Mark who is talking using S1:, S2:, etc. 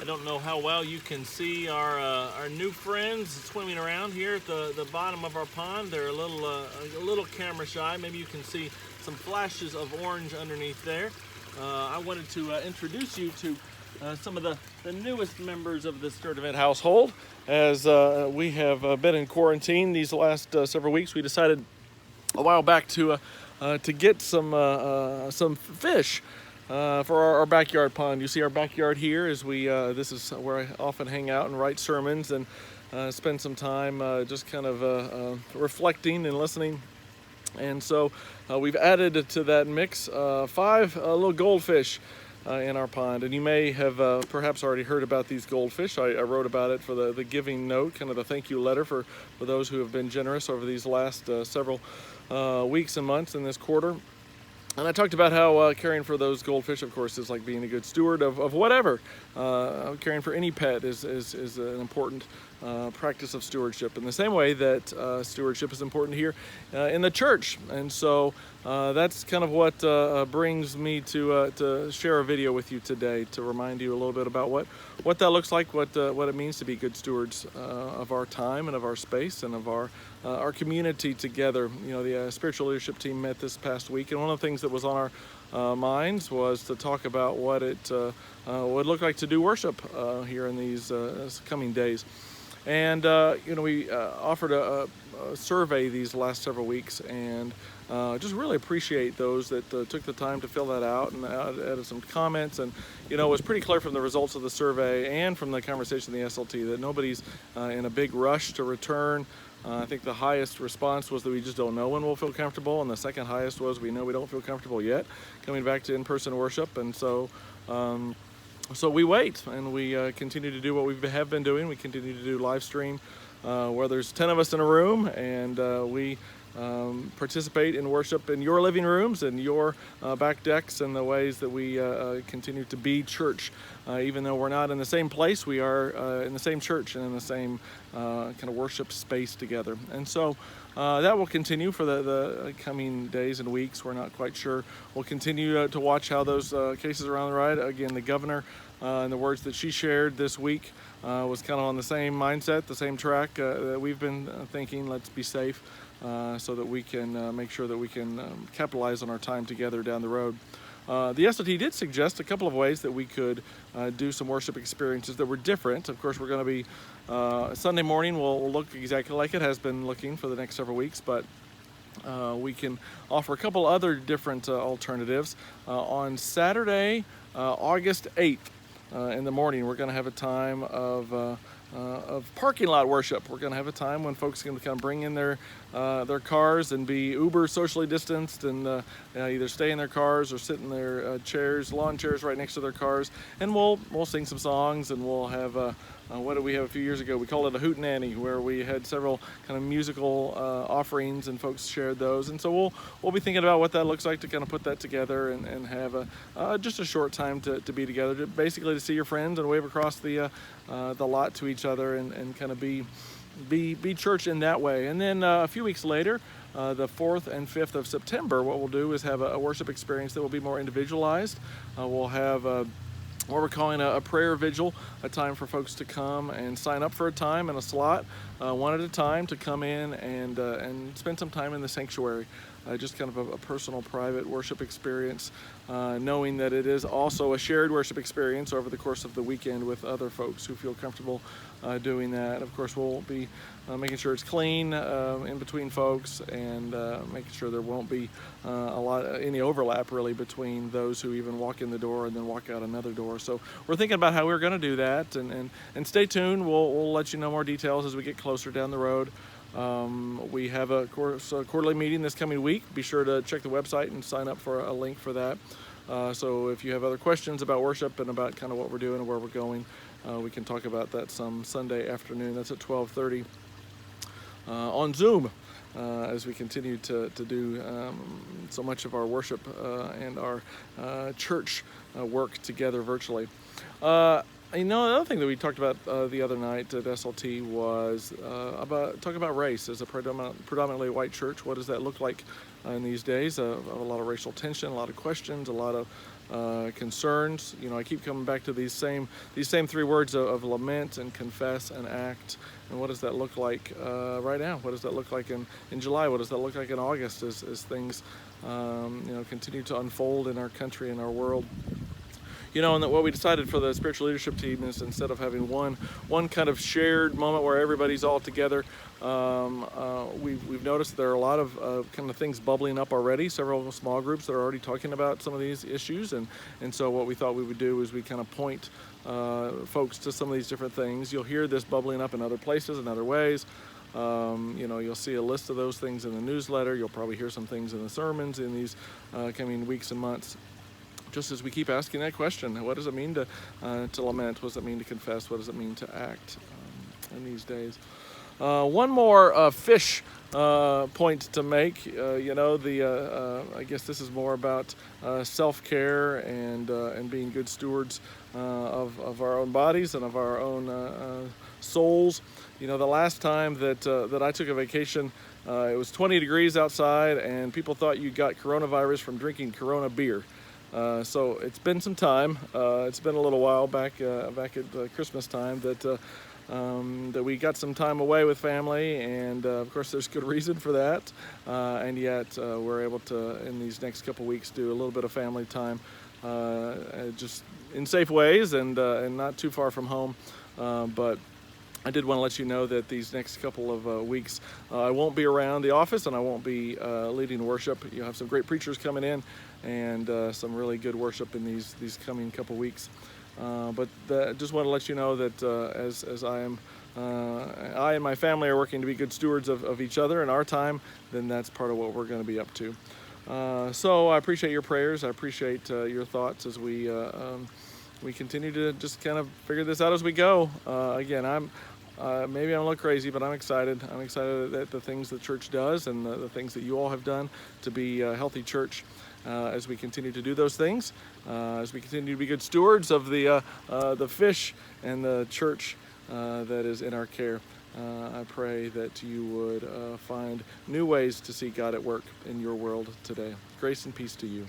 S1: I don't know how well you can see our new friends swimming around here at the bottom of our pond. They're a little camera shy. Maybe you can see some flashes of orange underneath there. I wanted to introduce you to some of the newest members of the Sturtevant household. As we have been in quarantine these last several weeks, we decided a while back to get some fish for our backyard pond. You see our backyard here as this is where I often hang out and write sermons and spend some time just kind of reflecting and listening. And so we've added to that mix 5 little goldfish in our pond. And you may have perhaps already heard about these goldfish. I wrote about it for the giving note, kind of the thank you letter for those who have been generous over these last several weeks and months in this quarter. And I talked about how caring for those goldfish, of course, is like being a good steward of whatever. Caring for any pet is an important practice of stewardship, in the same way that stewardship is important here in the church. And so that's kind of what brings me to share a video with you today, to remind you a little bit about what that looks like, what it means to be good stewards of our time and of our space and of our community together. You know, the spiritual leadership team met this past week, and one of the things that was on our minds was to talk about what it would look like to do worship here in these coming days. And we offered a survey these last several weeks, and just really appreciate those that took the time to fill that out and added some comments. And it was pretty clear from the results of the survey and from the conversation in the SLT that nobody's in a big rush to return. I think the highest response was that we just don't know when we'll feel comfortable, and the second highest was we know we don't feel comfortable yet coming back to in-person worship. And so we wait, and we continue to do what we have been doing. We continue to do live stream where there's 10 of us in a room, and we participate in worship in your living rooms and your back decks, and the ways that we continue to be church. Even though we're not in the same place, we are in the same church and in the same kind of worship space together. And so that will continue for the coming days and weeks. We're not quite sure. We'll continue to watch how those cases are on the rise. Again, the governor and the words that she shared this week was kind of on the same mindset, the same track that we've been thinking. Let's be safe so that we can make sure that we can capitalize on our time together down the road. The SLT did suggest a couple of ways that we could do some worship experiences that were different. Of course, we're going to be Sunday morning will look exactly like it has been looking for the next several weeks, but we can offer a couple other different alternatives. On Saturday, August 8th, in the morning, we're going to have a time of parking lot worship. We're going to have a time when folks can kind of bring in their cars and be uber socially distanced, and either stay in their cars or sit in their chairs, lawn chairs right next to their cars. And we'll sing some songs, and we'll have what did we have a few years ago? We called it a hootenanny, where we had several kind of musical offerings, and folks shared those. And so we'll be thinking about what that looks like to kind of put that together and have just a short time to be together, basically to see your friends and wave across the lot to each other and kind of be church in that way. And then a few weeks later, the 4th and 5th of September, what we'll do is have a worship experience that will be more individualized. We'll have what we're calling a prayer vigil, a time for folks to come and sign up for a time and a slot, one at a time, to come in and spend some time in the sanctuary. Just kind of a personal, private worship experience, knowing that it is also a shared worship experience over the course of the weekend with other folks who feel comfortable doing that. Of course, we'll be making sure it's clean in between folks, and making sure there won't be any overlap really between those who even walk in the door and then walk out another door. So we're thinking about how we're going to do that, and stay tuned. We'll let you know more details as we get closer down the road. We have a quarterly meeting this coming week. Be sure to check the website and sign up for a link for that. So if you have other questions about worship and about kind of what we're doing and where we're going, we can talk about that some Sunday afternoon. That's at 12:30 on Zoom, as we continue to do so much of our worship and our church work together virtually. Another thing that we talked about the other night at SLT was talking about race. As a predominantly white church, what does that look like in these days? A lot of racial tension, a lot of questions, a lot of
S2: concerns. You know, I keep coming back to these same three words of lament and confess and act. And what does that look like right now? What does that look like in July? What does that look like in August as things you know, continue to unfold in our country and our world? You know, and that what we decided for the spiritual leadership team is, instead of having one kind of shared moment where everybody's all together, we've noticed there are a lot of kind of things bubbling up already. Several small groups that are already talking about some of these issues, and so what we thought we would do is we kind of point folks to some of these different things. You'll hear this bubbling up in other places, in other ways. You know, you'll see a list of those things in the newsletter. You'll probably hear some things in the sermons in these coming weeks and months. Just as we keep asking that question, what does it mean to lament? What does it mean to confess? What does it mean to act in these days? One more fish point to make. You know, I guess this is more about self-care and being good stewards of our own bodies and of our own souls. You know, the last time that I took a vacation, it was 20 degrees outside, and people thought you got coronavirus from drinking Corona beer. So it's been some time. It's been a little while back at Christmas time that we got some time away with family, and of course there's good reason for that. And yet we're able to, in these next couple weeks, do a little bit of family time, just in safe ways and not too far from home. But I did want to let you know that these next couple of weeks I won't be around the office, and I won't be leading worship. You'll have some great preachers coming in, and some really good worship in these coming couple weeks. But just want to let you know that as I and my family are working to be good stewards of each other and our time, then that's part of what we're going to be up to. So I appreciate your prayers. I appreciate your thoughts as we continue to just kind of figure this out as we go. Again, maybe I'm a little crazy, but I'm excited. I'm excited at the things the church does and the things that you all have done to be a healthy church as we continue to do those things, as we continue to be good stewards of the fish and the church that is in our care. I pray that you would find new ways to see God at work in your world today. Grace and peace to you.